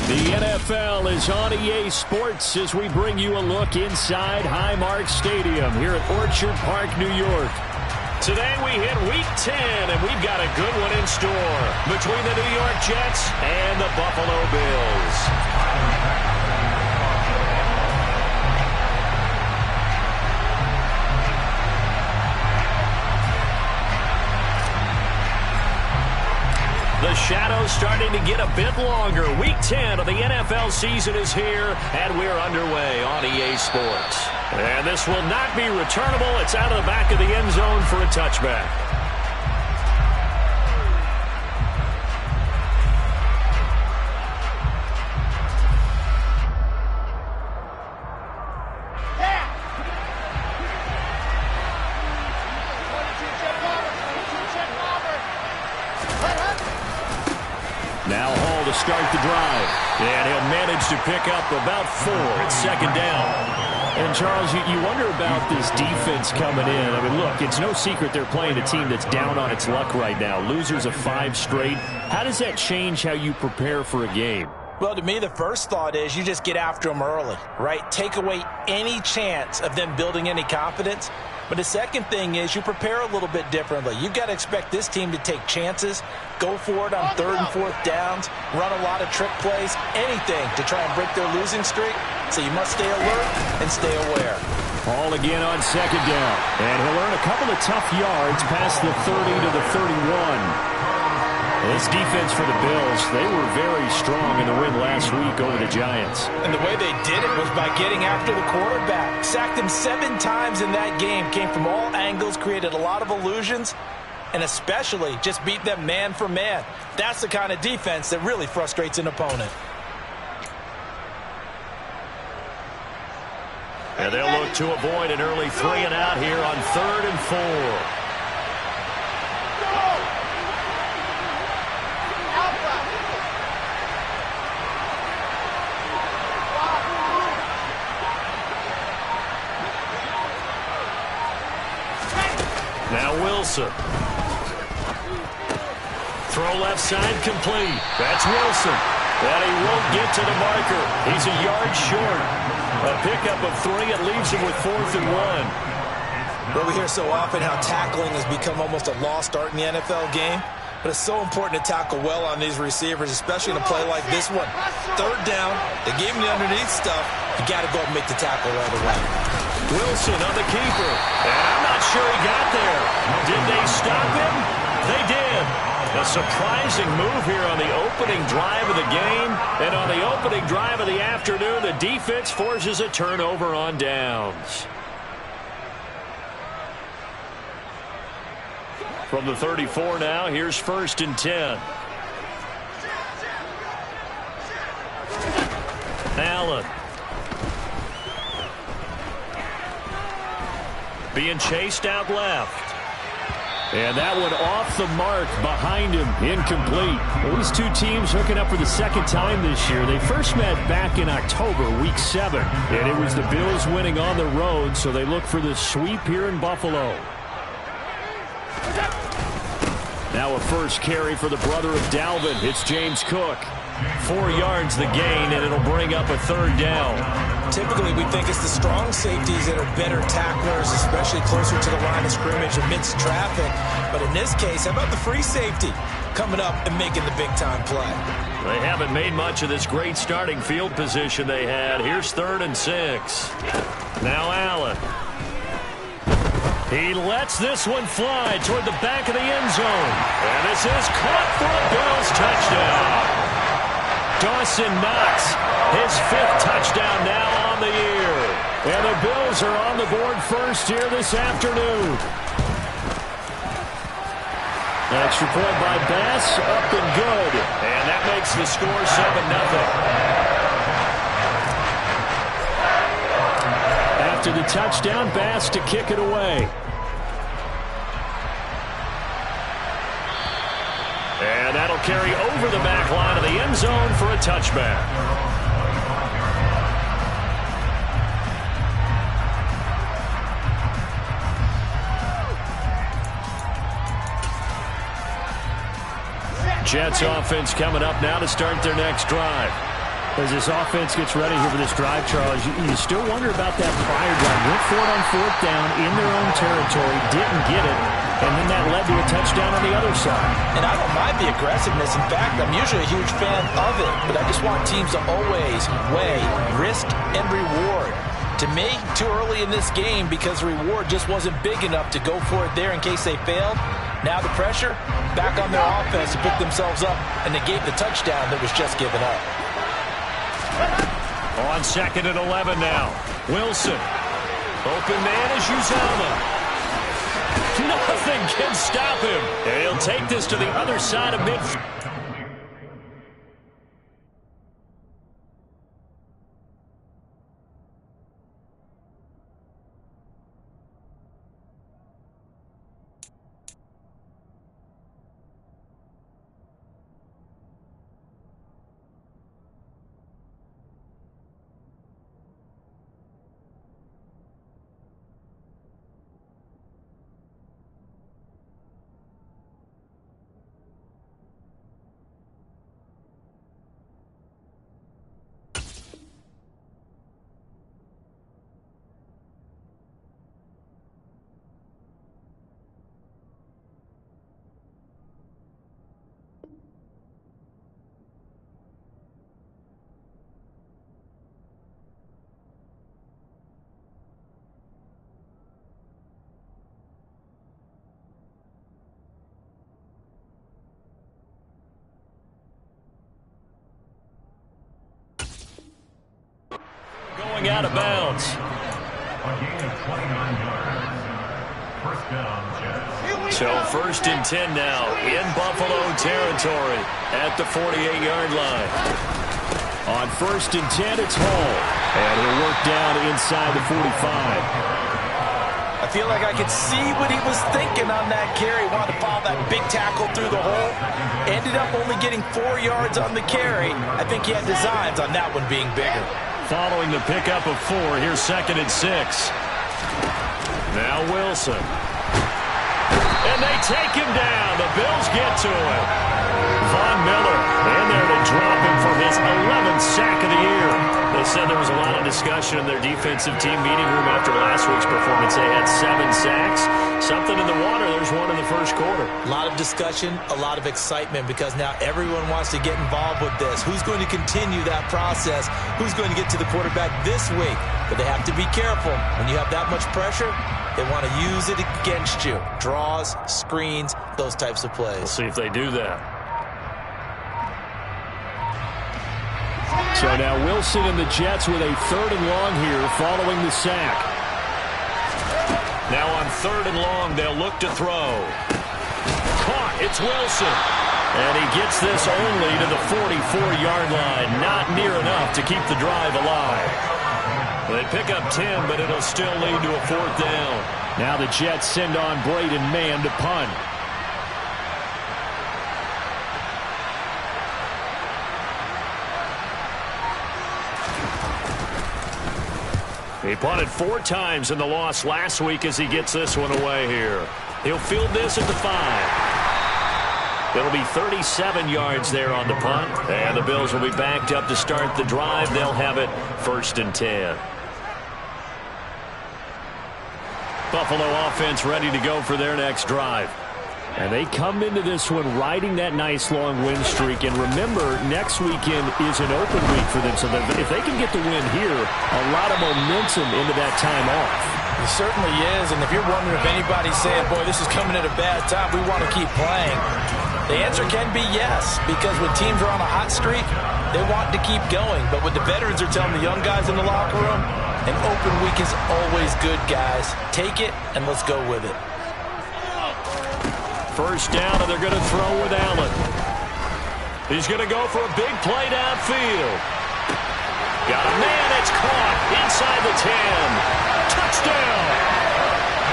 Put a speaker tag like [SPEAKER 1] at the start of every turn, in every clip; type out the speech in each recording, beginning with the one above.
[SPEAKER 1] The NFL is on EA Sports as we bring you a look inside Highmark Stadium here at Orchard Park, New York. Today we hit Week 10, and we've got a good one in store between the New York Jets and the Buffalo Bills. The shadow's starting to get a bit longer. Week 10 of the NFL season is here, and we're underway on EA Sports. And this will not be returnable. It's out of the back of the end zone for a touchback. Now Hall to start the drive. And he'll manage to pick up about 4 at second down. And, Charles, you wonder about this defense coming in. I mean, look, it's no secret they're playing a team that's down on its luck right now. Losers of 5 straight. How does that change how you prepare for a game?
[SPEAKER 2] Well, to me, the first thought is you just get after them early, right? Take away any chance of them building any confidence. But the second thing is you prepare a little bit differently. You've got to expect this team to take chances, go for it on 3rd and 4th downs, run a lot of trick plays, anything to try and break their losing streak. So you must stay alert and stay aware.
[SPEAKER 1] Hall again on second down. And he'll earn a couple of tough yards past the 30 to the 31. This defense for the Bills, they were very strong in the win last week over the Giants.
[SPEAKER 2] And the way they did it was by getting after the quarterback. Sacked him 7 times in that game. Came from all angles, created a lot of illusions, and especially just beat them man for man. That's the kind of defense that really frustrates an opponent.
[SPEAKER 1] And they'll look to avoid an early 3 and out here on 3rd and 4. Now Wilson. Throw left side complete. That's Wilson. And he won't get to the marker. He's a yard short. A pickup of 3. It leaves him with 4th and 1.
[SPEAKER 2] Well, we hear so often how tackling has become almost a lost art in the NFL game. But it's so important to tackle well on these receivers, especially in a play like this one. 3rd down. They gave him the underneath stuff. You got to go and make the tackle right away.
[SPEAKER 1] Wilson on the keeper. And I'm not sure he got there. Did they stop him? They did. A surprising move here on the opening drive of the game. And on the opening drive of the afternoon, the defense forces a turnover on downs. From the 34 now, here's 1st and 10. Allen. Being chased out left. And that one off the mark behind him, incomplete. Well, these two teams hooking up for the 2nd time this year. They first met back in October, Week 7. And it was the Bills winning on the road, so they look for the sweep here in Buffalo. Now a first carry for the brother of Dalvin. It's James Cook. 4 yards the gain, and it'll bring up a 3rd down.
[SPEAKER 2] Typically, we think it's the strong safeties that are better tacklers, especially closer to the line of scrimmage amidst traffic. But in this case, how about the free safety coming up and making the big-time play?
[SPEAKER 1] They haven't made much of this great starting field position they had. Here's 3rd and 6. Now Allen. He lets this one fly toward the back of the end zone. And this is caught for a Bills touchdown. Dawson Knox, his 5th touchdown now on the year. And the Bills are on the board first here this afternoon. Extra point by Bass, up and good. And that makes the score 7-0. After the touchdown, Bass to kick it away. And that'll carry over the back line of the end zone for a touchback. Jets offense coming up now to start their next drive. As this offense gets ready here for this drive, Charles, you still wonder about that prior drive. Went for it on 4th down in their own territory, didn't get it, and then that led to a touchdown on the other side.
[SPEAKER 2] And I don't mind the aggressiveness. In fact, I'm usually a huge fan of it, but I just want teams to always weigh risk and reward. To me, too early in this game because the reward just wasn't big enough to go for it there in case they failed. Now the pressure back on their offense to pick themselves up and negate the touchdown that was just given up.
[SPEAKER 1] On 2nd and 11 now. Wilson. Open man is Uzomah. Nothing can stop him. And he'll take this to the other side of midfield. Going out of bounds. So 1st and 10 now in Buffalo territory at the 48-yard line. On 1st and 10, it's Hall. And he'll work down inside the 45.
[SPEAKER 2] I feel like I could see what he was thinking on that carry. Wanted to follow that big tackle through the hole. Ended up only getting 4 yards on the carry. I think he had designs on that one being bigger.
[SPEAKER 1] Following the pickup of 4, here's 2nd and 6. Now Wilson. And they take him down. The Bills get to him. Von Miller in there to drop him for his 11th sack of the year. They said there was a lot of discussion in their defensive team meeting room after last week's performance. They had 7 sacks. Something in the water. There's one in the first quarter.
[SPEAKER 2] A lot of discussion, a lot of excitement because now everyone wants to get involved with this. Who's going to continue that process? Who's going to get to the quarterback this week? But they have to be careful. When you have that much pressure, they want to use it against you. Draws, screens, those types of plays.
[SPEAKER 1] We'll see if they do that. So now Wilson and the Jets with a 3rd and long here following the sack. Now on 3rd and long, they'll look to throw. Caught, it's Wilson. And he gets this only to the 44-yard line. Not near enough to keep the drive alive. They pick up 10, but it'll still lead to a 4th down. Now the Jets send on Braden Mann to punt. He punted 4 times in the loss last week as he gets this one away here. He'll field this at the 5. It'll be 37 yards there on the punt. And the Bills will be backed up to start the drive. They'll have it 1st and 10. Buffalo offense ready to go for their next drive. And they come into this one riding that nice long win streak. And remember, next weekend is an open week for them. So if they can get the win here, a lot of momentum into that time off.
[SPEAKER 2] It certainly is. And if you're wondering if anybody's saying, boy, this is coming at a bad time, we want to keep playing, the answer can be yes. Because when teams are on a hot streak, they want to keep going. But what the veterans are telling the young guys in the locker room, an open week is always good, guys. Take it, and let's go with it.
[SPEAKER 1] 1st down, and they're going to throw with Allen. He's going to go for a big play downfield. Got a man, it's caught inside the 10. Touchdown!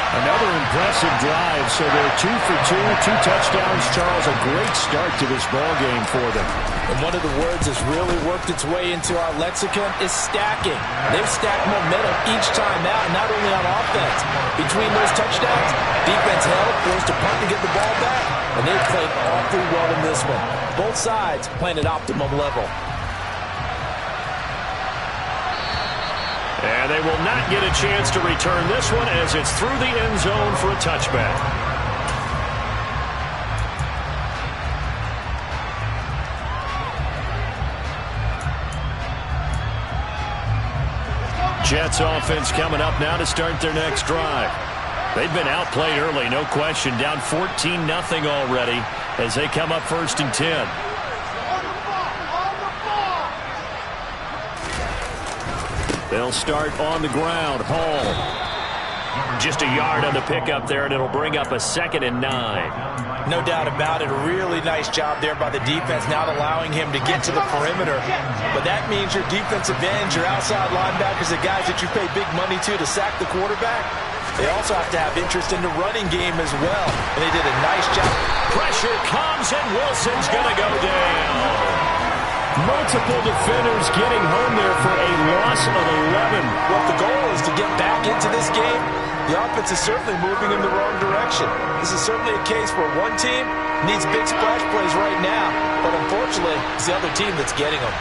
[SPEAKER 1] Another impressive drive, so they're 2 for 2, 2 touchdowns. Charles, a great start to this ball game for them.
[SPEAKER 2] And one of the words that's really worked its way into our lexicon is stacking. They've stacked momentum each time out, not only on offense. Between those touchdowns, defense held, forced to punt to get the ball back, and they've played awfully well in this one. Both sides playing at optimum level.
[SPEAKER 1] And they will not get a chance to return this one as it's through the end zone for a touchback. Jets offense coming up now to start their next drive. They've been outplayed early, no question. Down 14-0 already as they come up 1st and 10. They'll start on the ground. Hall. Just a yard on the pickup there, and it'll bring up a 2nd and 9.
[SPEAKER 2] No doubt about it. A really nice job there by the defense, not allowing him to get to the perimeter. But that means your defensive ends, your outside linebackers, the guys that you pay big money to sack the quarterback, they also have to have interest in the running game as well. And they did a nice job.
[SPEAKER 1] Pressure comes, and Wilson's going to go down. Multiple defenders getting home there for a loss of 11.
[SPEAKER 2] Well, if the goal is to get back into this game, the offense is certainly moving in the wrong direction. This is certainly a case where one team needs big splash plays right now, but unfortunately, it's the other team that's getting them.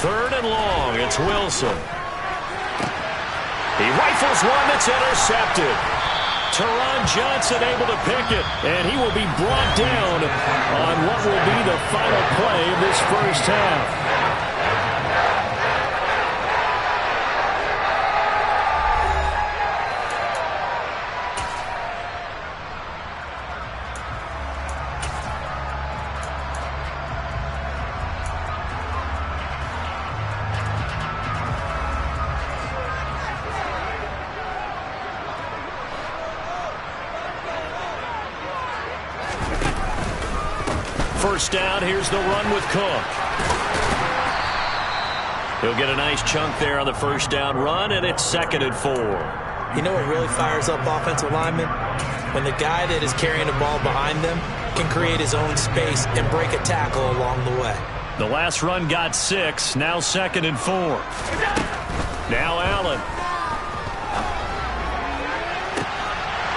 [SPEAKER 1] 3rd and long, it's Wilson. He rifles one that's intercepted. Teron Johnson able to pick it, and he will be brought down on what will be the final play of this first half. First down, here's the run with Cook. He'll get a nice chunk there on the first down run, and it's 2nd and 4.
[SPEAKER 2] You know what really fires up offensive linemen? When the guy that is carrying the ball behind them can create his own space and break a tackle along the way.
[SPEAKER 1] The last run got 6, now 2nd and 4. Now Allen.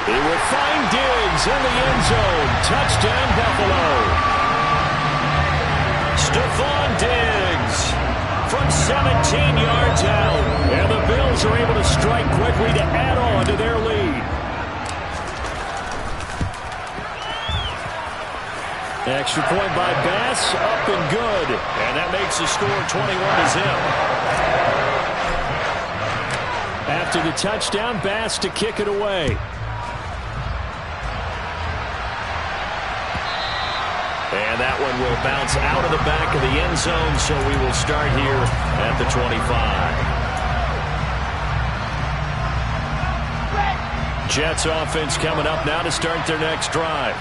[SPEAKER 1] He will find Diggs in the end zone. Touchdown, Buffalo. Stephon Diggs from 17 yards out. And the Bills are able to strike quickly to add on to their lead. Extra point by Bass, up and good. And that makes the score 21-0. After the touchdown, Bass to kick it away. And that one will bounce out of the back of the end zone, so we will start here at the 25. Jets offense coming up now to start their next drive.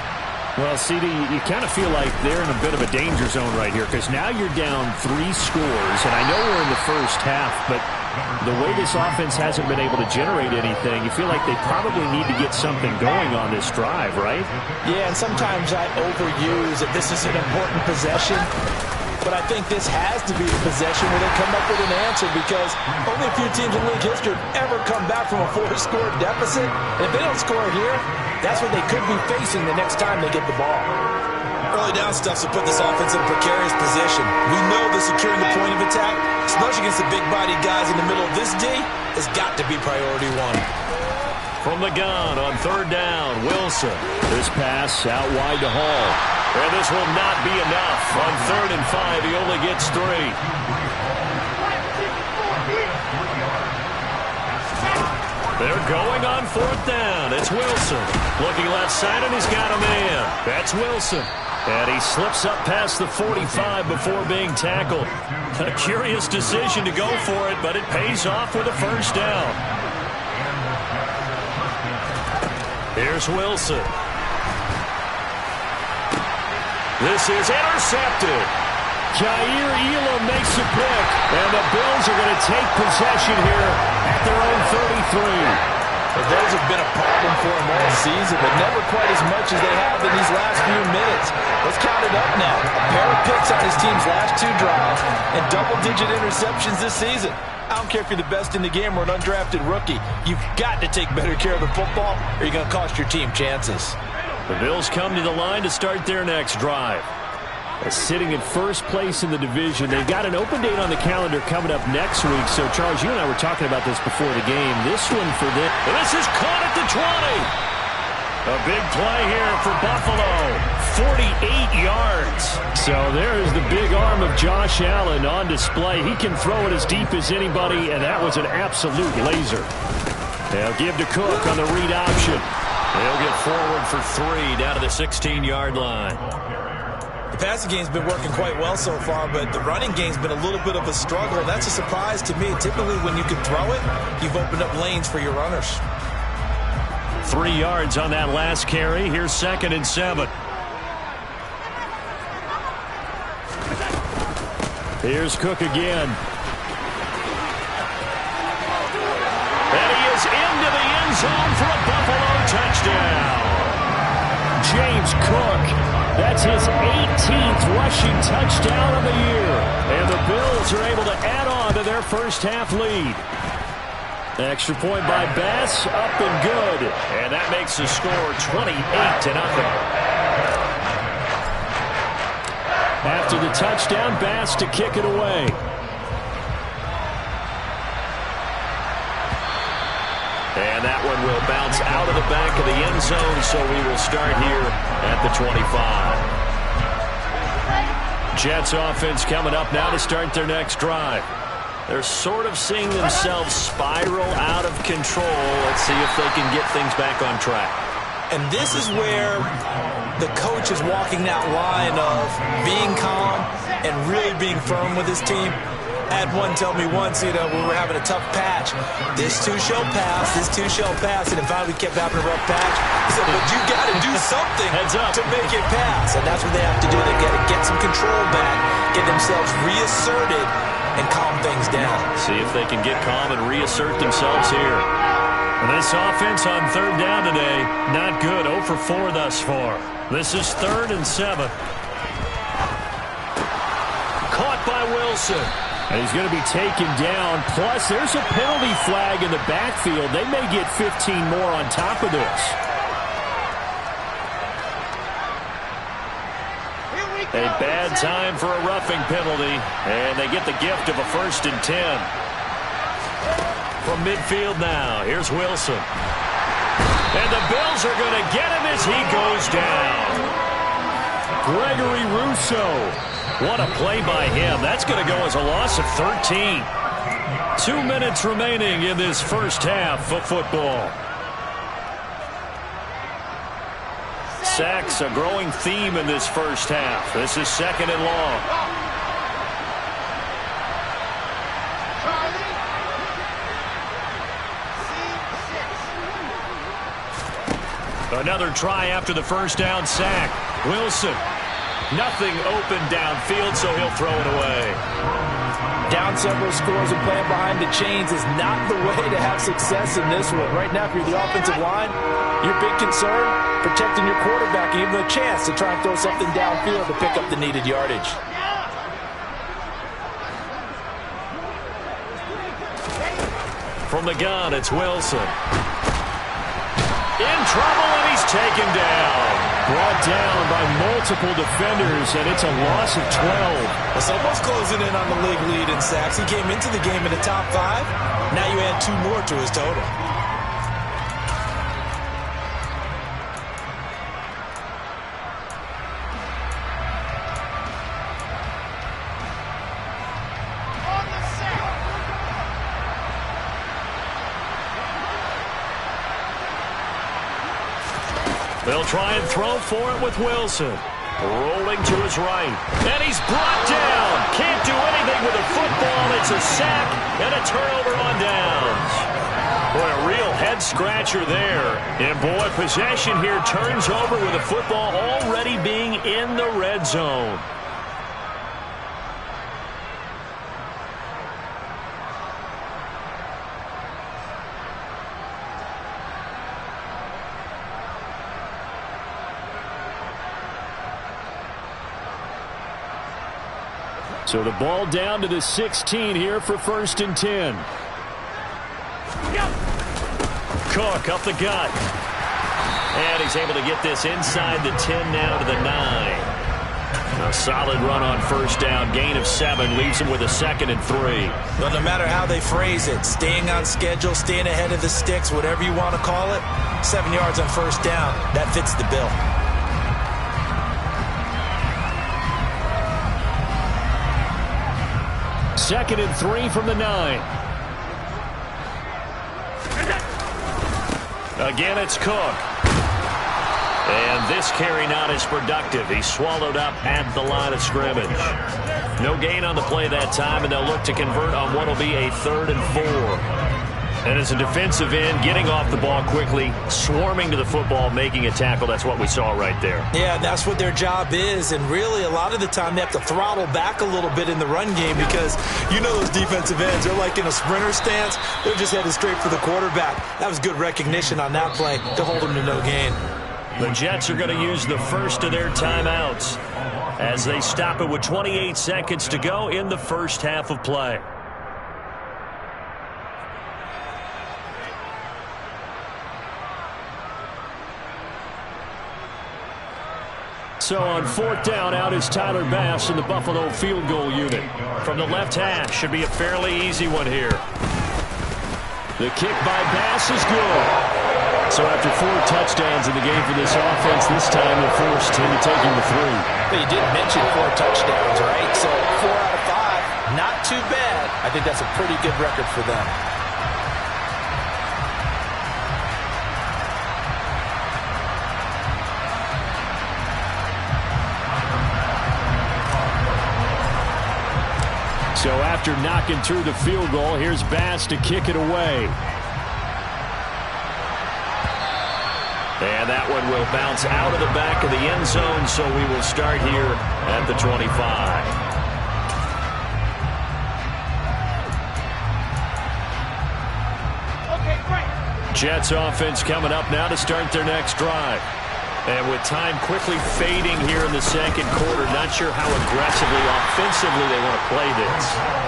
[SPEAKER 1] Well, CD, you kind of feel like they're in a bit of a danger zone right here because now you're down 3 scores, and I know we're in the first half, but the way this offense hasn't been able to generate anything, you feel like they probably need to get something going on this drive, right?
[SPEAKER 2] Yeah, and sometimes I overuse that this is an important possession, but I think this has to be the possession where they come up with an answer because only a few teams in league history have ever come back from a 4-score deficit, and if they don't score here, that's what they could be facing the next time they get the ball. Early down stuff to put this offense in a precarious position. We know that securing the point of attack, especially against the big-bodied guys in the middle of this D, has got to be priority 1.
[SPEAKER 1] From the gun on 3rd down, Wilson. This pass out wide to Hall. And this will not be enough. On 3rd and 5, he only gets 3. They're going on 4th down. It's Wilson. Looking left side, and he's got a man. That's Wilson. And he slips up past the 45 before being tackled. A curious decision to go for it, but it pays off with a first down. Here's Wilson. This is intercepted. Jair Elam makes the pick, and the Bills are going to take possession here at their own 33.
[SPEAKER 2] But those have been a problem for them all season, but never quite as much as they have in these last few minutes. Let's count it up now. A pair of picks on his team's last 2 drives and double-digit interceptions this season. I don't care if you're the best in the game or an undrafted rookie. You've got to take better care of the football or you're going to cost your team chances.
[SPEAKER 1] The Bills come to the line to start their next drive. Sitting in first place in the division. They've got an open date on the calendar coming up next week. So, Charles, you and I were talking about this before the game. This one for them.
[SPEAKER 3] This is caught at the 20.
[SPEAKER 1] A big play here for Buffalo. 48 yards. So there's the big arm of Josh Allen on display. He can throw it as deep as anybody, and that was an absolute laser. They'll give to Cook on the read option.
[SPEAKER 3] They'll get forward for 3 down to the 16-yard line.
[SPEAKER 2] The passing game's been working quite well so far, but the running game's been a little bit of a struggle. That's a surprise to me. Typically, when you can throw it, you've opened up lanes for your runners.
[SPEAKER 1] 3 yards on that last carry. Here's 2nd and 7. Here's Cook again.
[SPEAKER 3] And he is into the end zone for a Buffalo touchdown.
[SPEAKER 1] James Cook. That's his 18th rushing touchdown of the year. And the Bills are able to add on to their first half lead. Extra point by Bass, up and good.
[SPEAKER 3] And that makes the score 28-0.
[SPEAKER 1] After the touchdown, Bass to kick it away.
[SPEAKER 3] And that one will bounce out of the back of the end zone, so we will start here at the 25.
[SPEAKER 1] Jets offense coming up now to start their next drive.
[SPEAKER 3] They're sort of seeing themselves spiral out of control. Let's see if they can get things back on track.
[SPEAKER 2] And this is where the coach is walking that line of being calm and really being firm with his team. I had one tell me once, we were having a tough patch. This too shall pass, this too shall pass. And finally we kept having a rough patch. He said, but you got to do something to make it pass. And that's what they have to do. They got to get some control back, get themselves reasserted, and calm things down.
[SPEAKER 3] See if they can get calm and reassert themselves here.
[SPEAKER 1] This offense on 3rd down today, not good. 0 for 4 thus far. This is 3rd and 7.
[SPEAKER 3] Caught by Wilson.
[SPEAKER 1] And he's going to be taken down. Plus, there's a penalty flag in the backfield. They may get 15 more on top of this.
[SPEAKER 3] A bad time for a roughing penalty. And they get the gift of a 1st and 10. From midfield now, here's Wilson. And the Bills are going to get him as he goes down.
[SPEAKER 1] Gregory Rousseau.
[SPEAKER 3] What a play by him. That's going to go as a loss of 13.
[SPEAKER 1] 2 minutes remaining in this first half of football.
[SPEAKER 3] Sacks, a growing theme in this first half. This is 2nd and long.
[SPEAKER 1] Another try after the first down sack. Wilson. Nothing open downfield, so he'll throw it away.
[SPEAKER 2] Down several scores and playing behind the chains is not the way to have success in this one. Right now, if you're the offensive line, your big concern, protecting your quarterback and giving him a chance to try and throw something downfield to pick up the needed yardage.
[SPEAKER 3] From the gun, it's Wilson. In trouble, and he's taken down.
[SPEAKER 1] Brought down by multiple defenders, and it's a loss of 12.
[SPEAKER 2] It's almost closing in on the league lead in sacks. He came into the game in the top 5. Now you add 2 more to his total.
[SPEAKER 3] They'll try and throw for it with Wilson. Rolling to his right. And he's brought down. Can't do anything with a football. It's a sack and a turnover on downs. Boy, a real head-scratcher there. And, boy, possession here turns over with the football already being in the red zone.
[SPEAKER 1] So the ball down to the 16 here for 1st and 10.
[SPEAKER 3] Cook up the gut. And he's able to get this inside the 10 now to the 9. A solid run on first down. Gain of 7 leaves him with a 2nd and 3.
[SPEAKER 2] But no matter how they phrase it, staying on schedule, staying ahead of the sticks, whatever you want to call it, 7 yards on first down, that fits the bill.
[SPEAKER 1] Second and 3 from the 9.
[SPEAKER 3] Again, it's Cook. And this carry not as productive. He's swallowed up at the line of scrimmage. No gain on the play that time, and they'll look to convert on what will be a 3rd and 4. And as a defensive end, getting off the ball quickly, swarming to the football, making a tackle, that's what we saw right there.
[SPEAKER 2] Yeah, that's what their job is. And really, a lot of the time, they have to throttle back a little bit in the run game because you know those defensive ends, they're like in a sprinter stance. They're just headed straight for the quarterback. That was good recognition on that play to hold them to no gain.
[SPEAKER 3] The Jets are going to use the first of their timeouts as they stop it with 28 seconds to go in the first half of play.
[SPEAKER 1] So on 4th down, out is Tyler Bass in the Buffalo field goal unit.
[SPEAKER 3] From the left hash, should be a fairly easy one here.
[SPEAKER 1] The kick by Bass is good. So after 4 touchdowns in the game for this offense, this time they're forced into taking the 3.
[SPEAKER 2] But you did mention 4 touchdowns, right? So 4 out of 5, not too bad. I think that's a pretty good record for them.
[SPEAKER 1] So after knocking through the field goal, here's Bass to kick it away.
[SPEAKER 3] And that one will bounce out of the back of the end zone, so we will start here at the 25.
[SPEAKER 4] Okay, great.
[SPEAKER 1] Jets offense coming up now to start their next drive.
[SPEAKER 3] And with time quickly fading here in the second quarter, not sure how aggressively, offensively they want to play this.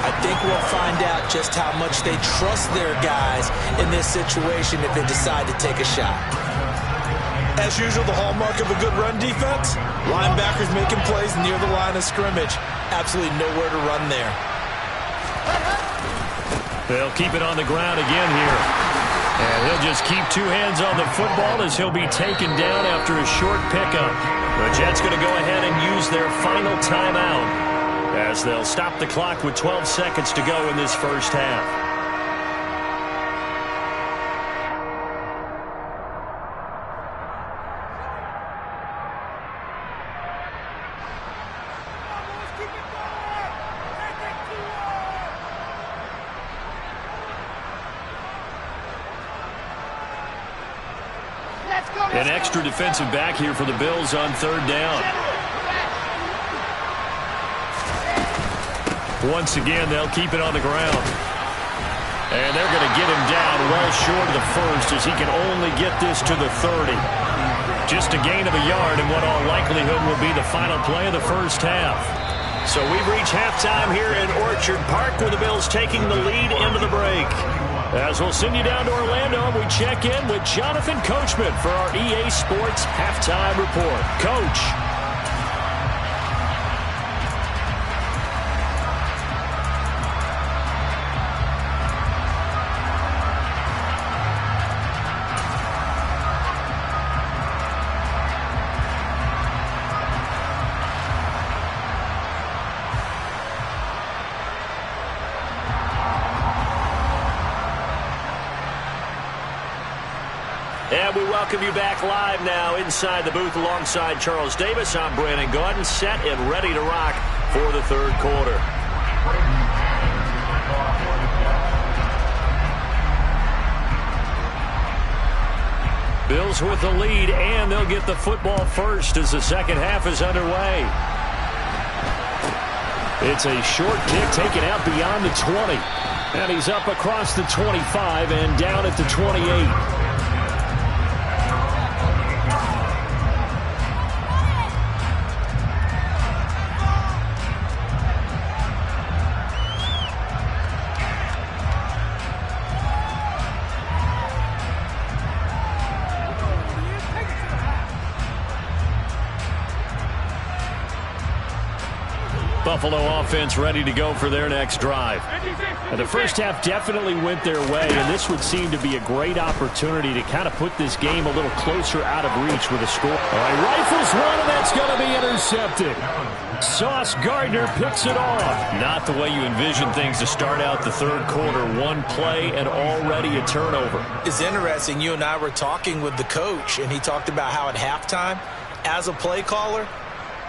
[SPEAKER 2] I think we'll find out just how much they trust their guys in this situation if they decide to take a shot. As usual, the hallmark of a good run defense, linebackers making plays near the line of scrimmage. Absolutely nowhere to run there.
[SPEAKER 3] They'll keep it on the ground again here.
[SPEAKER 1] And he'll just keep 2 hands on the football as he'll be taken down after a short pickup.
[SPEAKER 3] The Jets going to go ahead and use their final timeout as they'll stop the clock with 12 seconds to go in this first half.
[SPEAKER 1] An extra defensive back here for the Bills on 3rd down. Once again, they'll keep it on the ground. And they're going to get him down well short of the first as he can only get this to the 30. Just a gain of a yard in what all likelihood will be the final play of the first half.
[SPEAKER 3] So we've reached halftime here in Orchard Park with the Bills taking the lead into the break.
[SPEAKER 1] As we'll send you down to Orlando, we check in with Jonathan Coachman for our EA Sports Halftime Report. Coach.
[SPEAKER 3] And we welcome you back live now inside the booth alongside Charles Davis. I'm Brandon Gaudin, set and ready to rock for the 3rd quarter.
[SPEAKER 1] Bills with the lead, and they'll get the football first as the second half is underway. It's a short kick taken out beyond the 20. And he's up across the 25 and down at the 28.
[SPEAKER 3] Buffalo offense ready to go for their next drive.
[SPEAKER 1] And the first half definitely went their way, and this would seem to be a great opportunity to kind of put this game a little closer out of reach with a score. All right, rifles one, and that's going to be intercepted. Sauce Gardner picks it off.
[SPEAKER 3] Not the way you envision things to start out the third quarter. One play and already a turnover.
[SPEAKER 2] It's interesting. You and I were talking with the coach, and he talked about how at halftime, as a play caller,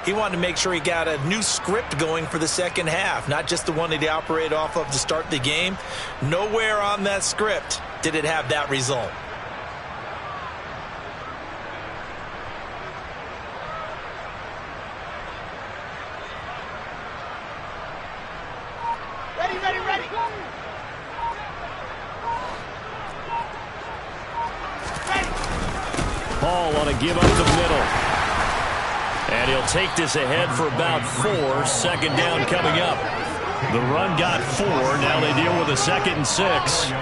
[SPEAKER 2] he wanted to make sure he got a new script going for the second half, not just the one that he operated off of to start the game. Nowhere on that script did it have that result.
[SPEAKER 4] Ready.
[SPEAKER 1] Ball on a give up the middle.
[SPEAKER 3] And he'll take this ahead for about 4. Second down coming up. The run got 4. Now they deal with a 2nd and 6.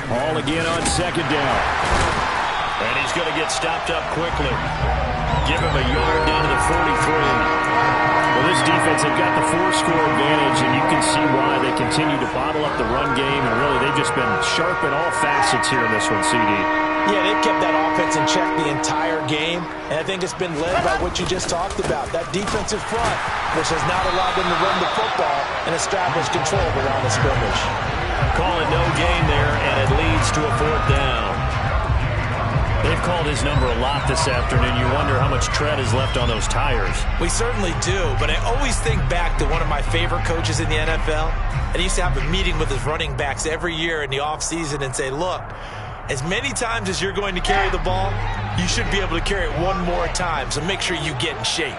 [SPEAKER 1] Ball again on second down.
[SPEAKER 3] And he's going to get stopped up quickly. Give him a yard down to the 43.
[SPEAKER 1] Well, this defense, they've got the 4-score advantage, and you can see why they continue to bottle up the run game, and really they've just been sharp in all facets here in this one, CD.
[SPEAKER 2] Yeah, they've kept that offense in check the entire game, and I think it's been led by what you just talked about, that defensive front, which has not allowed them to run the football and establish control around the scrimmage.
[SPEAKER 3] Calling no gain there, and it leads to a 4th down. They've called his number a lot this afternoon. You wonder how much tread is left on those tires.
[SPEAKER 2] We certainly do, but I always think back to one of my favorite coaches in the NFL, and he used to have a meeting with his running backs every year in the offseason and say, look, as many times as you're going to carry the ball, you should be able to carry it one more time, so make sure you get in shape.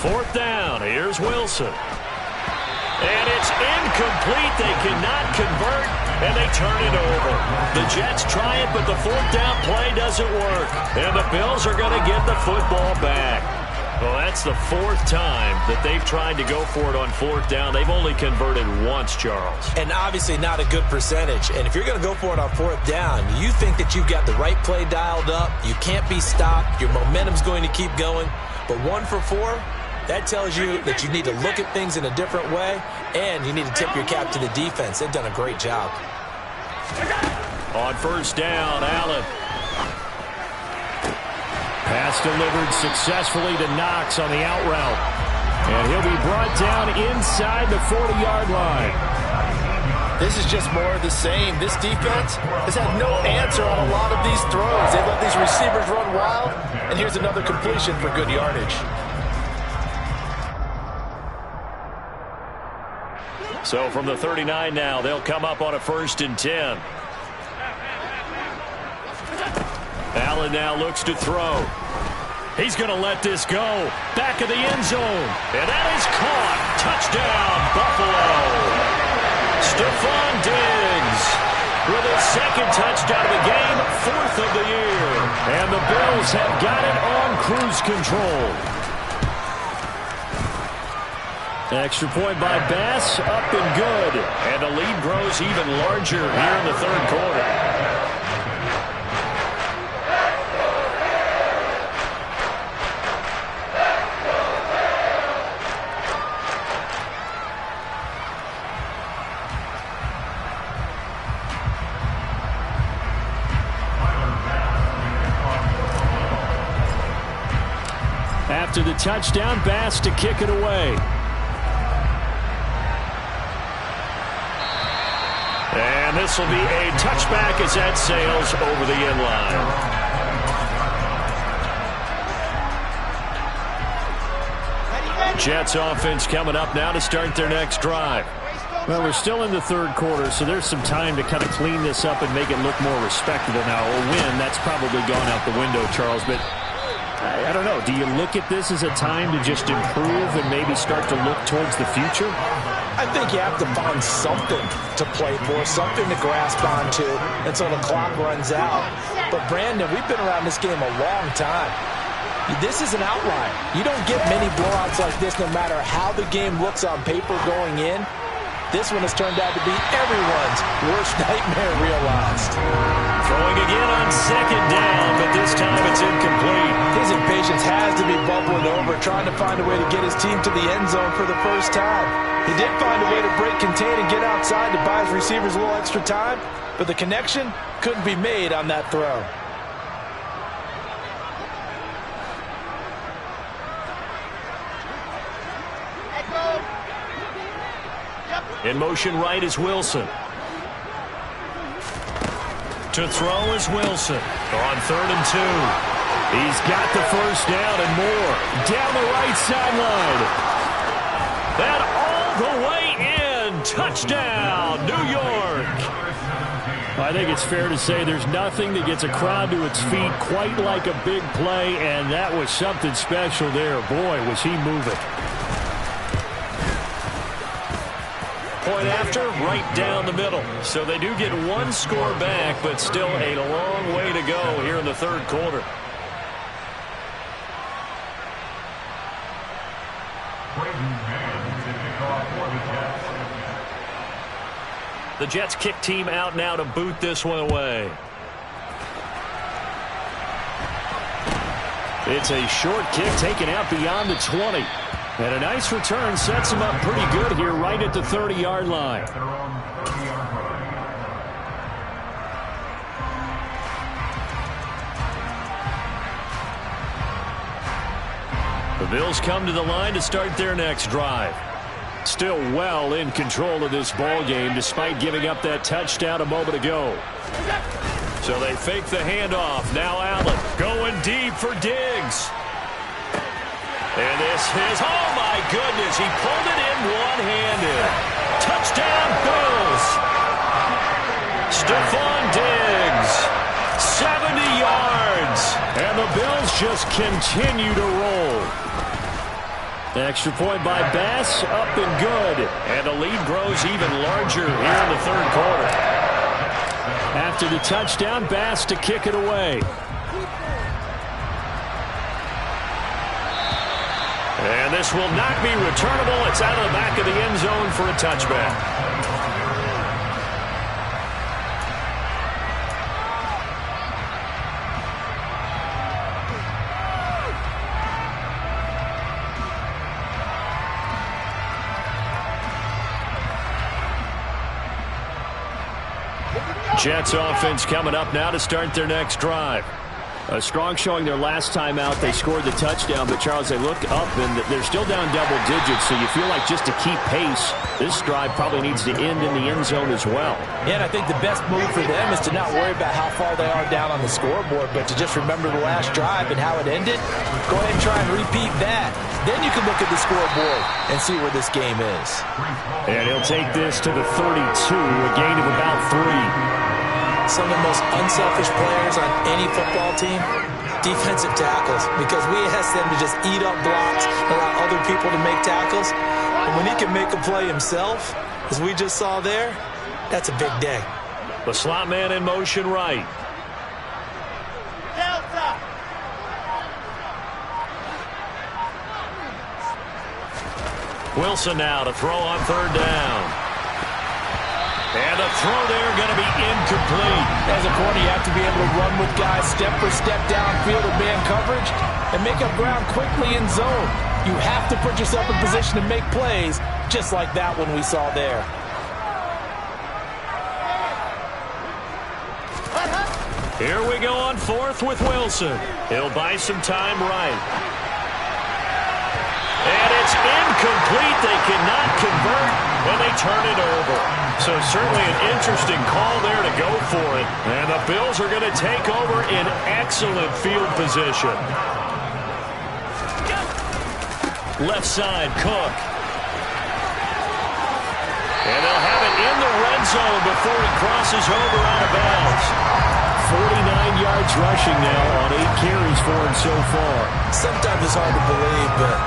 [SPEAKER 3] 4th down. Here's Wilson. And it's incomplete. They cannot convert, and they turn it over. The Jets try it, but the 4th down play doesn't work. And the Bills are going to get the football back. Well, that's the 4th time that they've tried to go for it on 4th down. They've only converted once, Charles.
[SPEAKER 2] And obviously not a good percentage. And if you're going to go for it on 4th down, you think that you've got the right play dialed up. You can't be stopped. Your momentum's going to keep going. But 1 for 4, that tells you that you need to look at things in a different way, and you need to tip your cap to the defense. They've done a great job.
[SPEAKER 3] On 1st down, Allen.
[SPEAKER 1] Pass delivered successfully to Knox on the out route. And he'll be brought down inside the 40-yard line.
[SPEAKER 2] This is just more of the same. This defense has had no answer on a lot of these throws. They let these receivers run wild, and here's another completion for good yardage.
[SPEAKER 3] So from the 39 now, they'll come up on a 1st and 10. Allen now looks to throw. He's going to let this go. Back of the end zone. And that is caught. Touchdown, Buffalo. Stephon Diggs with his 2nd touchdown of the game, 4th of the year.
[SPEAKER 1] And the Bills have got it on cruise control. Extra point by Bass, up and good.
[SPEAKER 3] And the lead grows even larger here in the 3rd quarter.
[SPEAKER 1] After the touchdown, Bass to kick it away.
[SPEAKER 3] And this will be a touchback as that sails over the end line. Jets offense coming up now to start their next drive.
[SPEAKER 1] Well, we're still in the 3rd quarter, so there's some time to kind of clean this up and make it look more respectable now. A win, that's probably gone out the window, Charles, but I don't know. Do you look at this as a time to just improve and maybe start to look towards the future?
[SPEAKER 2] I think you have to find something to play for, something to grasp onto until the clock runs out. But, Brandon, we've been around this game a long time. This is an outlier. You don't get many blowouts like this no matter how the game looks on paper going in. This one has turned out to be everyone's worst nightmare realized.
[SPEAKER 3] Throwing again on 2nd down, but this time it's incomplete.
[SPEAKER 2] His impatience has to be bubbling over, trying to find a way to get his team to the end zone for the first time. He did find a way to break contain and get outside to buy his receivers a little extra time, but the connection couldn't be made on that throw.
[SPEAKER 3] In motion right is Wilson. To throw is Wilson. On 3rd and 2.
[SPEAKER 1] He's got the first down and more. Down the right sideline.
[SPEAKER 3] And all the way in. Touchdown, New York.
[SPEAKER 1] I think it's fair to say there's nothing that gets a crowd to its feet quite like a big play, and that was something special there. Boy, was he moving.
[SPEAKER 3] Point after, right down the middle. So they do get one score back, but still a long way to go here in the 3rd quarter. The Jets kick team out now to boot this one away.
[SPEAKER 1] It's a short kick taken out beyond the 20. And a nice return sets him up pretty good here right at the 30-yard line. The Bills come to the line to start their next drive. Still well in control of this ball game despite giving up that touchdown a moment ago.
[SPEAKER 3] So they fake the handoff. Now Allen going deep for Diggs. And this is, oh my goodness, he pulled it in one-handed. Touchdown Bills. Stephon Diggs, 70 yards.
[SPEAKER 1] And the Bills just continue to roll. Extra point by Bass, up and good.
[SPEAKER 3] And the lead grows even larger here in the 3rd quarter.
[SPEAKER 1] After the touchdown, Bass to kick it away.
[SPEAKER 3] And this will not be returnable. It's out of the back of the end zone for a touchback.
[SPEAKER 1] Jets offense coming up now to start their next drive. A strong showing their last time out. They scored the touchdown, but Charles, they look up and they're still down double digits, so you feel like just to keep pace, this drive probably needs to end in the end zone as well.
[SPEAKER 2] Yeah, and I think the best move for them is to not worry about how far they are down on the scoreboard, but to just remember the last drive and how it ended. Go ahead and try and repeat that. Then you can look at the scoreboard and see where this game is.
[SPEAKER 1] And he'll take this to the 32, a gain of about 3.
[SPEAKER 2] Some of the most unselfish players on any football team, defensive tackles, because we ask them to just eat up blocks, allow other people to make tackles. And when he can make a play himself, as we just saw there, that's a big day.
[SPEAKER 3] The slot man in motion right. Wilson now to throw on 3rd down. And the throw there going to be incomplete.
[SPEAKER 2] As a corner, you have to be able to run with guys step for step downfield of man coverage and make up ground quickly in zone. You have to put yourself in position to make plays, just like that one we saw there.
[SPEAKER 3] Here we go on 4th with Wilson. He'll buy some time right. And it's incomplete. They cannot convert, and they turn it over. So certainly an interesting call there to go for it. And the Bills are going to take over in excellent field position. Left side, Cook. And they'll have it in the red zone before he crosses over out of bounds.
[SPEAKER 1] 49 yards rushing now on 8 carries for him so far.
[SPEAKER 2] Sometimes it's hard to believe, but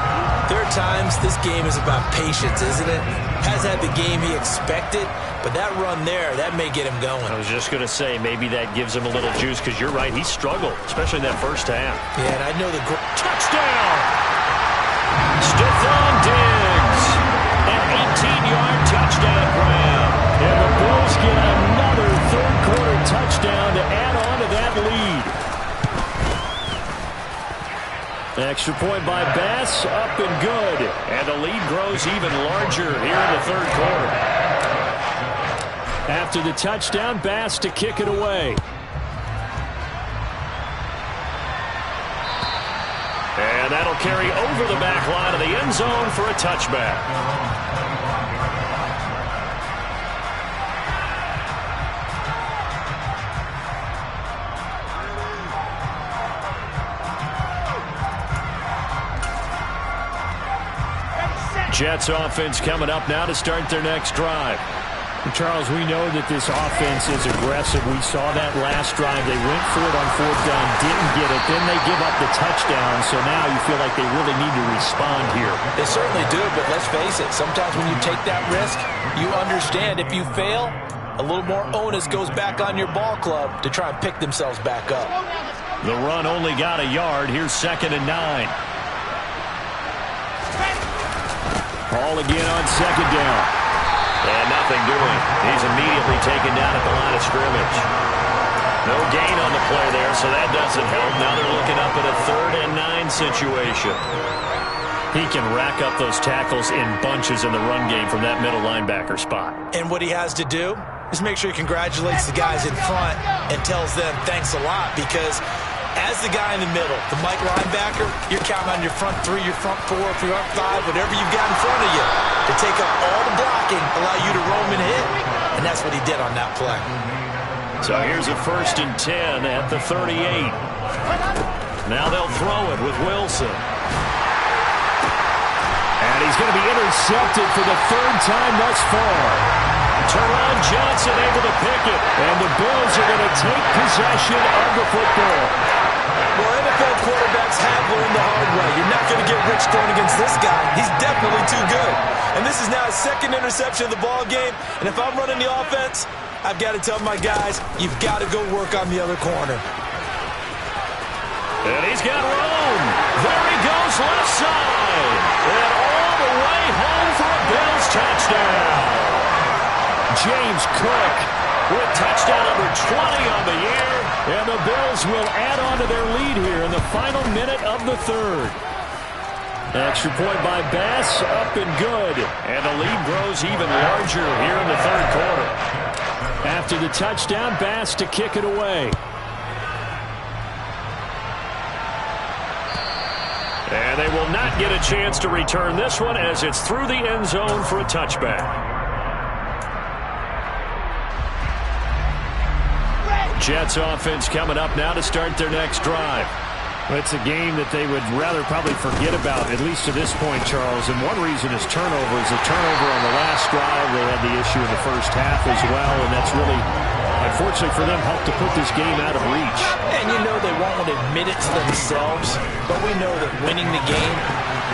[SPEAKER 2] there are times this game is about patience, isn't it? Has had the game he expected, but that run there, that may get him going.
[SPEAKER 3] I was just going to say, maybe that gives him a little juice, because you're right, he struggled, especially in that first half.
[SPEAKER 2] Yeah, and I know the
[SPEAKER 3] touchdown! Stephon Diggs! An 18-yard touchdown grab.
[SPEAKER 1] And the Bills get another 3rd quarter touchdown to add on to that lead. Extra point by Bass, up and good.
[SPEAKER 3] And the lead grows even larger here in the third quarter.
[SPEAKER 1] After the touchdown, Bass to kick it away.
[SPEAKER 3] And that'll carry over the back line of the end zone for a touchback. Jets offense coming up now to start their next drive.
[SPEAKER 1] Charles, we know that this offense is aggressive. We saw that last drive. They went for it on fourth down, didn't get it. Then they give up the touchdown, so now you feel like they really need to respond here.
[SPEAKER 2] They certainly do, but let's face it. Sometimes when you take that risk, you understand if you fail, a little more onus goes back on your ball club to try and pick themselves back up.
[SPEAKER 3] The run only got a yard. Here's 2nd and 9.
[SPEAKER 1] Ball again on 2nd down.
[SPEAKER 3] And nothing doing. He's immediately taken down at the line of scrimmage. No gain on the play there, so that doesn't help. Now they're looking up at a 3rd and 9 situation.
[SPEAKER 1] He can rack up those tackles in bunches in the run game from that middle linebacker spot.
[SPEAKER 2] And what he has to do is make sure he congratulates the guys in front and tells them thanks a lot, because as the guy in the middle, the Mike linebacker, you're counting on your front 3, your front 4, your front 5, whatever you've got in front of you to take up all the blocking, allow you to roam and hit. And that's what he did on that play.
[SPEAKER 3] So here's a 1st and 10 at the 38. Now they'll throw it with Wilson.
[SPEAKER 1] And he's going to be intercepted for the 3rd time thus far.
[SPEAKER 3] Teron Johnson able to pick it.
[SPEAKER 1] And the Bills are going to take possession of the football.
[SPEAKER 2] Well, NFL quarterbacks have learned the hard way. You're not going to get rich throwing against this guy. He's definitely too good. And this is now his 2nd interception of the ball game. And if I'm running the offense, I've got to tell my guys, you've got to go work on the other corner.
[SPEAKER 3] And he's got room. There he goes, left side. And all the way home for a Bills touchdown.
[SPEAKER 1] James Cook with touchdown number 20 on the year. And the Bills will add on to their lead here in the final minute of the 3rd. Extra point by Bass, up and good.
[SPEAKER 3] And the lead grows even larger here in the 3rd quarter.
[SPEAKER 1] After the touchdown, Bass to kick it away.
[SPEAKER 3] And they will not get a chance to return this one as it's through the end zone for a touchback. Jets offense coming up now to start their next drive.
[SPEAKER 1] It's a game that they would rather probably forget about, at least to this point, Charles. And one reason is turnovers. The turnover on the last drive, they had the issue in the first half as well, and that's really, unfortunately for them, helped to put this game out of reach.
[SPEAKER 2] And you know they won't admit it to themselves, but we know that winning the game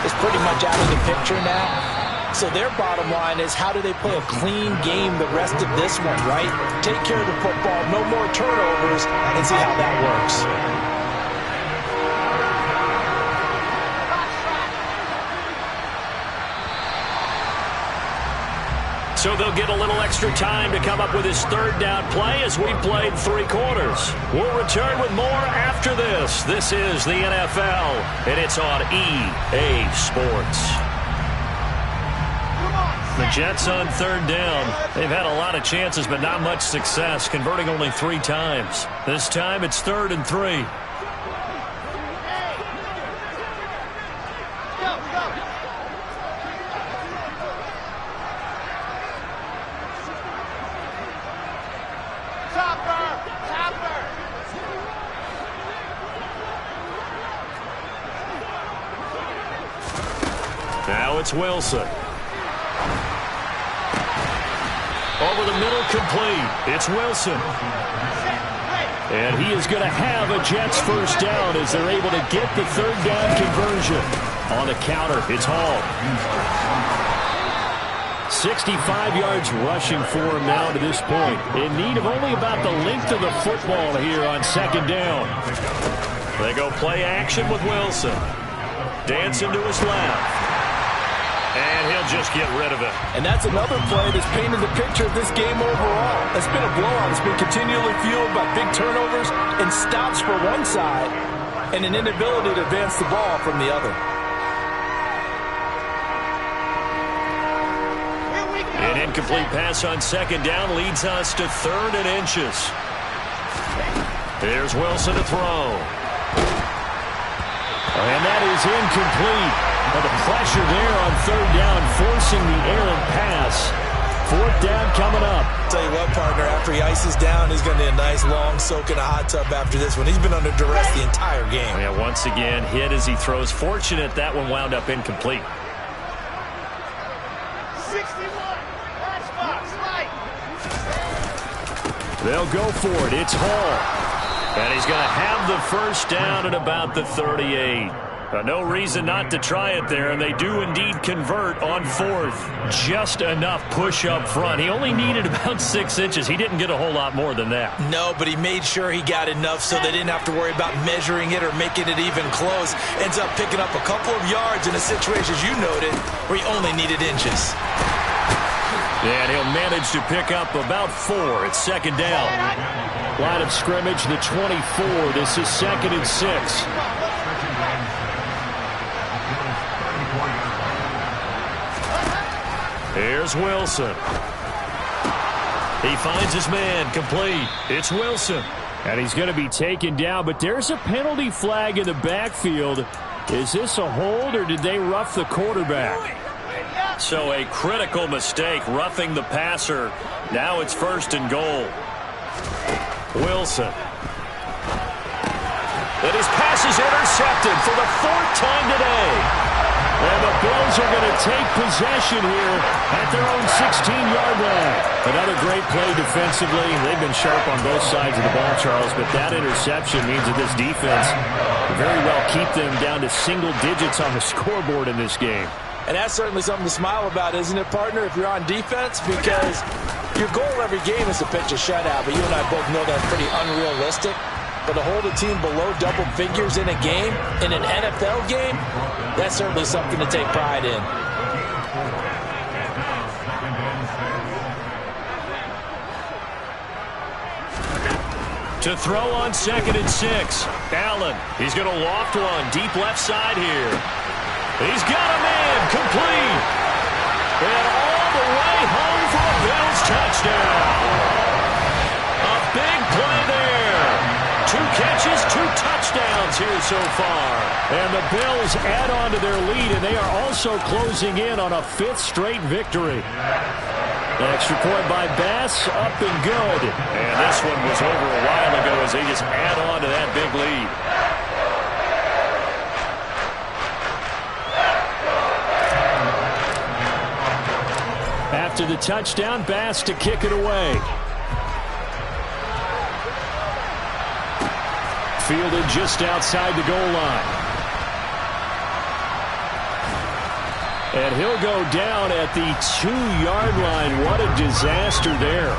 [SPEAKER 2] is pretty much out of the picture now. So their bottom line is, how do they play a clean game the rest of this one, right? Take care of the football, no more turnovers, and see how that works.
[SPEAKER 3] So they'll get a little extra time to come up with his 3rd down play as we've played 3 quarters. We'll return with more after this. This is the NFL, and it's on EA Sports. The Jets on 3rd down. They've had a lot of chances, but not much success, converting only 3 times. This time it's 3rd and 3. Now it's Wilson. Over the middle, complete. It's Wilson.
[SPEAKER 1] And he is going to have a Jets 1st down as they're able to get the 3rd down conversion. On the counter, it's Hall. 65 yards rushing for him now to this point. In need of only about the length of the football here on 2nd down.
[SPEAKER 3] They go play action with Wilson. Dancing to his left. And he'll just get rid of it.
[SPEAKER 2] And that's another play that's painted the picture of this game overall. It's been a blowout. It's been continually fueled by big turnovers and stops for one side. and an inability to advance the ball from the other.
[SPEAKER 3] An incomplete pass on second down leads us to 3rd and inches. Here's Wilson to throw.
[SPEAKER 1] And that is incomplete. Well, the pressure there on 3rd down, forcing the errant pass. 4th down coming up.
[SPEAKER 2] Tell you what, partner, after he ices down, he's going to need a nice long soak in a hot tub after this one. He's been under duress the entire game.
[SPEAKER 3] Yeah, once again, hit as he throws. Fortunate that one wound up incomplete.
[SPEAKER 4] 61.
[SPEAKER 1] They'll go for it. It's Hall.
[SPEAKER 3] And he's going to have the first down at about the 38. No reason not to try it there, and they do indeed convert on 4th. Just enough push up front. He only needed about 6 inches. He didn't get a whole lot more than that.
[SPEAKER 2] No, but he made sure he got enough so they didn't have to worry about measuring it or making it even close. Ends up picking up a couple of yards in a situation, as you noted, where he only needed inches.
[SPEAKER 1] And he'll manage to pick up about 4 at 2nd down. Line of scrimmage, the 24. This is 2nd and 6.
[SPEAKER 3] Here's Wilson. He finds his man, complete. It's Wilson.
[SPEAKER 1] And he's going to be taken down, but there's a penalty flag in the backfield. Is this a hold, or did they rough the quarterback?
[SPEAKER 3] So a critical mistake, roughing the passer. Now it's 1st and goal. Wilson. And his pass is intercepted for the 4th time today.
[SPEAKER 1] And the Bills are going to take possession here at their own 16-yard line. Another great play defensively. They've been sharp on both sides of the ball, Charles, but that interception means that this defense will very well keep them down to single digits on the scoreboard in this game.
[SPEAKER 2] And that's certainly something to smile about, isn't it, partner, if you're on defense? Because your goal every game is to pitch a shutout, but you and I both know that's pretty unrealistic. But to hold a team below double figures in a game, in an NFL game, that's certainly something to take pride in.
[SPEAKER 3] To throw on 2nd and 6. Allen, he's going to loft one deep left side here. He's got a man, complete. And all the way home for a Bills touchdown. A big play there. 2 catches, 2 touchdowns here so far.
[SPEAKER 1] And the Bills add on to their lead, and they are also closing in on a 5th straight victory. The extra point by Bass, up and good.
[SPEAKER 3] And this one was over a while ago as they just add on to that big lead.
[SPEAKER 1] After the touchdown, Bass to kick it away. Fielded just outside the goal line. And he'll go down at the 2-yard line. What a disaster there.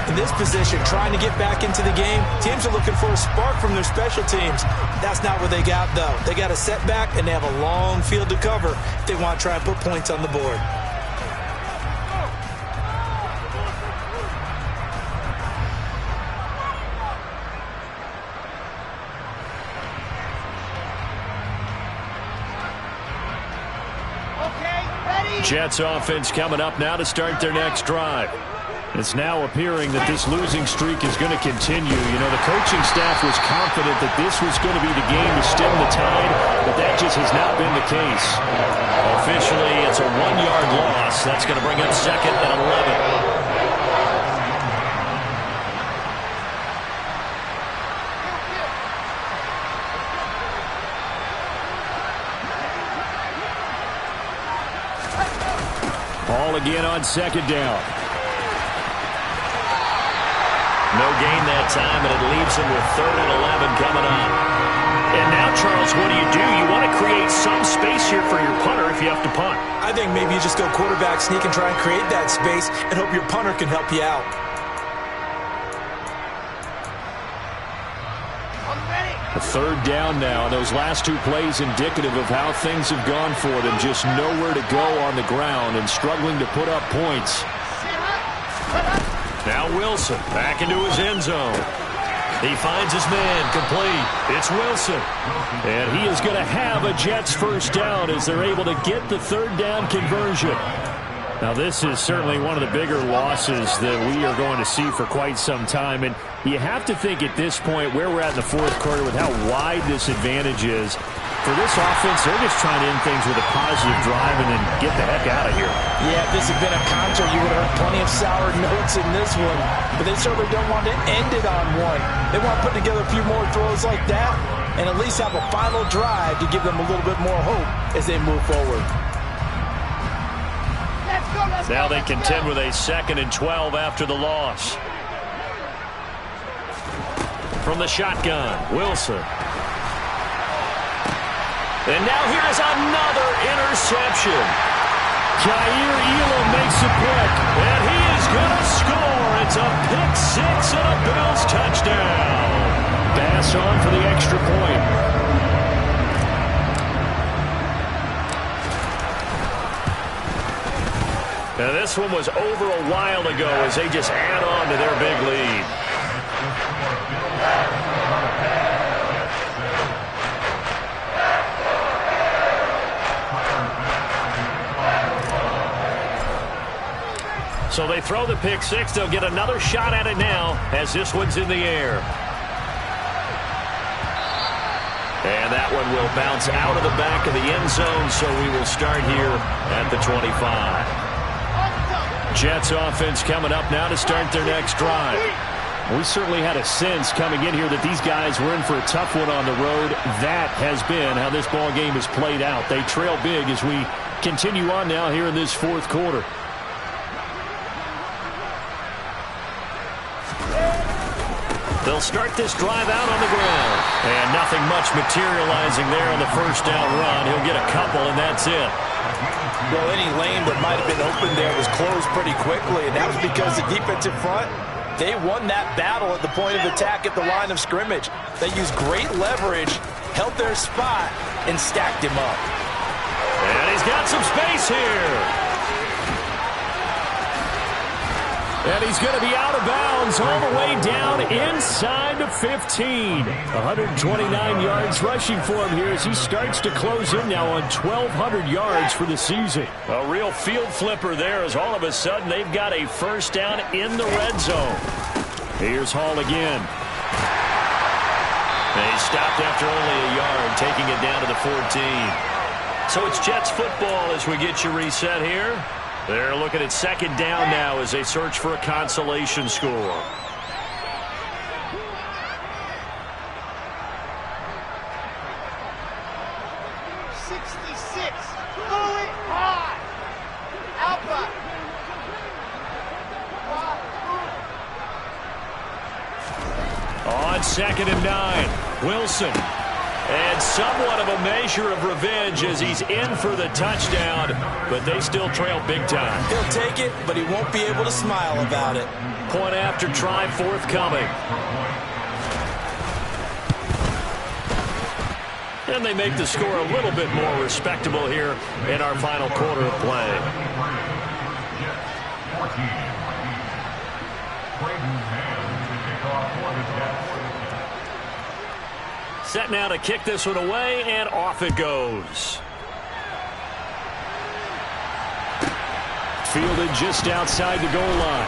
[SPEAKER 2] In this position, trying to get back into the game, teams are looking for a spark from their special teams. That's not what they got, though. They got a setback, and they have a long field to cover if they want to try and put points on the board.
[SPEAKER 1] Jets offense coming up now to start their next drive. It's now appearing that this losing streak is going to continue. You know, the coaching staff was confident that this was going to be the game to stem the tide, but that just has not been the case.
[SPEAKER 3] Officially, it's a 1-yard loss. That's going to bring up 2nd and 11.
[SPEAKER 1] Ball again on 2nd down.
[SPEAKER 3] No gain that time, and it leaves him with 3rd and 11 coming up. And now, Charles, what do? You want to create some space here for your punter if you have to punt.
[SPEAKER 2] I think maybe you just go quarterback sneak and try and create that space and hope your punter can help you out.
[SPEAKER 1] A 3rd down now. Those last 2 plays indicative of how things have gone for them. Just nowhere to go on the ground and struggling to put up points.
[SPEAKER 3] Now Wilson back into his end zone. He finds his man, complete. It's Wilson.
[SPEAKER 1] And he is going to have a Jets first down as they're able to get the third down conversion. Now, this is certainly one of the bigger losses that we are going to see for quite some time. And you have to think at this point where we're at in the fourth quarter with how wide this advantage is. For this offense, they're just trying to end things with a positive drive and then get the heck out of here.
[SPEAKER 2] Yeah, if this had been a concert, you would have heard plenty of sour notes in this one. But they certainly don't want to end it on one. They want to put together a few more throws like that and at least have a final drive to give them a little bit more hope as they move forward.
[SPEAKER 3] Now they contend with a 2nd and 12 after the loss. From the shotgun, Wilson. And now here is another interception.
[SPEAKER 1] Jair Elam makes a pick.
[SPEAKER 3] And he is going to score. It's a pick six and a Bills touchdown.
[SPEAKER 1] Bass on for the extra point.
[SPEAKER 3] Now this one was over a while ago as they just add on to their big lead. So they throw the pick six. They'll get another shot at it now as this one's in the air. And that one will bounce out of the back of the end zone, so we will start here at the 25.
[SPEAKER 1] Jets offense coming up now to start their next drive. We certainly had a sense coming in here that these guys were in for a tough one on the road. That has been how this ball game has played out. They trail big as we continue on now here in this fourth quarter.
[SPEAKER 3] They'll start this drive out on the ground.
[SPEAKER 1] And nothing much materializing there on the first down run. He'll get a couple, and that's it.
[SPEAKER 2] Well, any lane that might have been open there was closed pretty quickly, and that was because the defensive front, they won that battle at the point of attack at the line of scrimmage. They used great leverage, held their spot, and stacked him up.
[SPEAKER 3] And he's got some space here.
[SPEAKER 1] And he's going to be out of bounds all the way down inside the 15. 129 yards rushing for him here as he starts to close in now on 1,200 yards for the season.
[SPEAKER 3] A real field flipper there as all of a sudden they've got a first down in the red zone.
[SPEAKER 1] Here's Hall again.
[SPEAKER 3] They stopped after only a yard, taking it down to the 14. So it's Jets football as we get you reset here. They're looking at second down now as they search for a consolation score. On 2nd and 9, Wilson. And somewhat of a measure of revenge as he's in for the touchdown, but they still trail big time.
[SPEAKER 2] He'll take it, but he won't be able to smile about it.
[SPEAKER 3] Point after try forthcoming. And they make the score a little bit more respectable here in our final quarter of play. Set now to kick this one away, and off it goes.
[SPEAKER 1] Fielded just outside the goal line.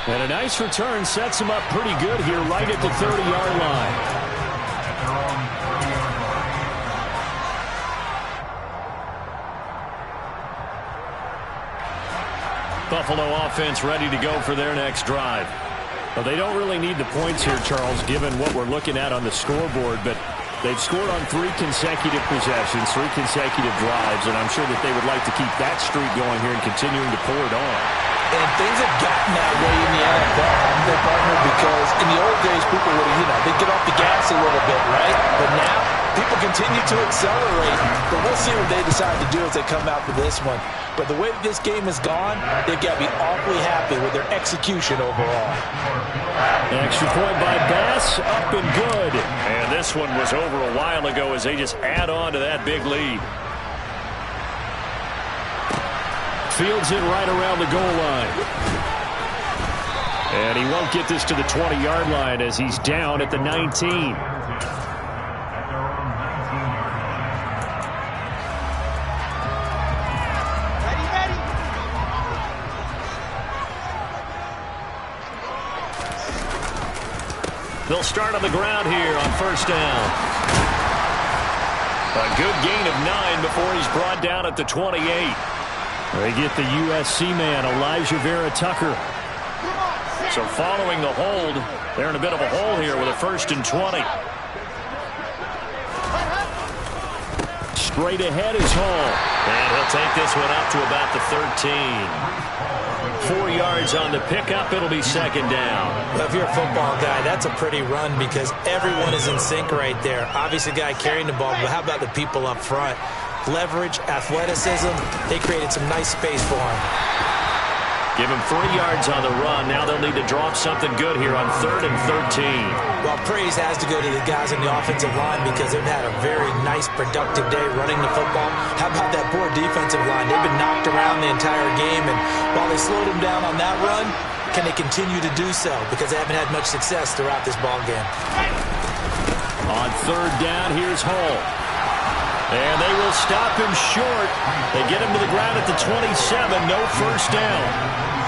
[SPEAKER 1] And a nice return sets him up pretty good here right at the 30-yard line. Buffalo offense ready to go for their next drive. Well, they don't really need the points here, Charles, given what we're looking at on the scoreboard, but they've scored on 3 consecutive possessions, 3 consecutive drives, and I'm sure that they would like to keep that streak going here and continuing to pour it on.
[SPEAKER 2] And things have gotten that way in the NFL, haven't they, partner? Because in the old days, people would, they'd get off the gas a little bit, right? But now, people continue to accelerate. But we'll see what they decide to do as they come out for this one. But the way that this game has gone, they've got to be awfully happy with their execution overall.
[SPEAKER 1] Extra point by Bass, up and good.
[SPEAKER 3] And this one was over a while ago as they just add on to that big lead.
[SPEAKER 1] Fields it right around the goal line. And he won't get this to the 20-yard line as he's down at the 19. They'll start on the ground here on first down. A good gain of 9 before he's brought down at the 28. They get the USC man, Elijah Vera Tucker. So following the hold, they're in a bit of a hole here with a 1st and 20. Straight ahead is Hall. And he'll take this one up to about the 13. 4 yards on the pickup. It'll be 2nd down.
[SPEAKER 2] Well, if you're a football guy, that's a pretty run because everyone is in sync right there. Obviously, the guy carrying the ball, but how about the people up front? Leverage, athleticism, they created some nice space for him.
[SPEAKER 1] Give him 3 yards on the run. Now they'll need to drop something good here on 3rd and 13.
[SPEAKER 2] Well, praise has to go to the guys on the offensive line because they've had a very nice, productive day running the football. How about that poor defensive line? They've been knocked around the entire game, and while they slowed them down on that run, can they continue to do so? Because they haven't had much success throughout this ball game.
[SPEAKER 1] On 3rd down, here's Hall. And they will stop him short. They get him to the ground at the 27. No first down.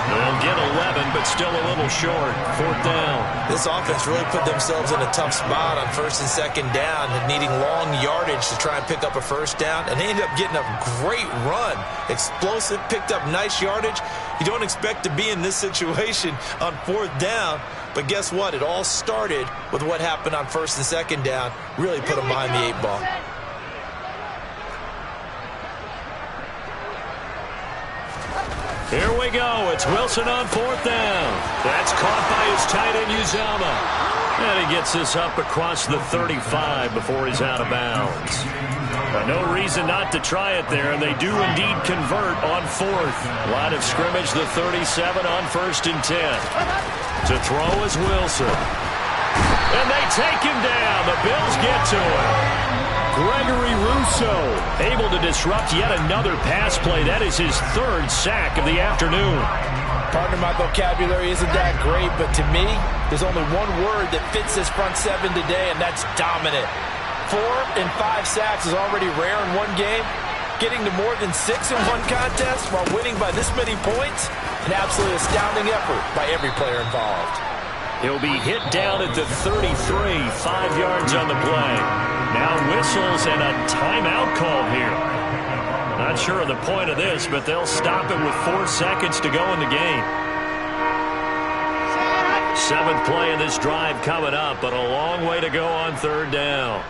[SPEAKER 1] They'll get 11, but still a little short. 4th down.
[SPEAKER 2] This offense really put themselves in a tough spot on 1st and 2nd down, needing long yardage to try and pick up a first down. And they ended up getting a great run. Explosive, picked up nice yardage. You don't expect to be in this situation on 4th down. But guess what? It all started with what happened on 1st and 2nd down. Really put them behind the 8 ball.
[SPEAKER 1] Here we go. It's Wilson on 4th down. That's caught by his tight end, Uzama. And he gets this up across the 35 before he's out of bounds. No reason not to try it there, and they do indeed convert on 4th. Line of scrimmage, the 37 on 1st and 10. To throw is Wilson. And they take him down. The Bills get to him. Gregory Rousseau able to disrupt yet another pass play. That is his 3rd sack of the afternoon.
[SPEAKER 2] Partner, my vocabulary isn't that great, but to me, there's only one word that fits this front 7 today, and that's dominant. 4 and 5 sacks is already rare in one game. Getting to more than 6 in one contest while winning by this many points, an absolutely astounding effort by every player involved.
[SPEAKER 1] He'll be hit down at the 33, 5 yards on the play. Now whistles and a timeout called here. Not sure of the point of this, but they'll stop it with 4 seconds to go in the game. 7th play of this drive coming up, but a long way to go on 3rd down.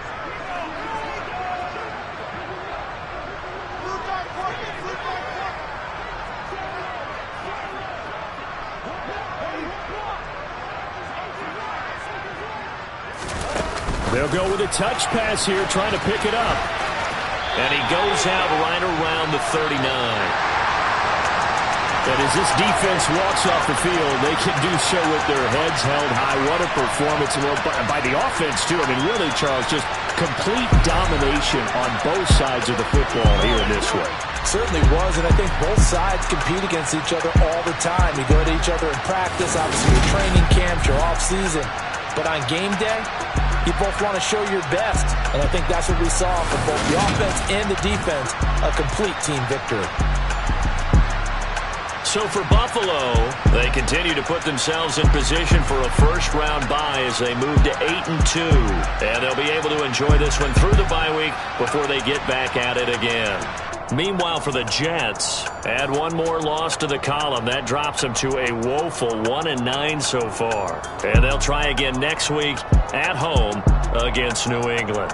[SPEAKER 1] They'll go with a touch pass here, trying to pick it up. And he goes out right around the 39. And as this defense walks off the field, they can do so with their heads held high. What a performance by the offense, too. I mean, really, Charles, just complete domination on both sides of the football here in this one.
[SPEAKER 2] Certainly was, and I think both sides compete against each other all the time. You go to each other in practice, obviously your training camps, your off-season. But on game day, you both want to show your best, and I think that's what we saw from both the offense and the defense, a complete team victory.
[SPEAKER 1] So for Buffalo, they continue to put themselves in position for a first-round bye as they move to 8-2. And they'll be able to enjoy this one through the bye week before they get back at it again. Meanwhile, for the Jets, add one more loss to the column. That drops them to a woeful 1-9 so far. And they'll try again next week at home against New England.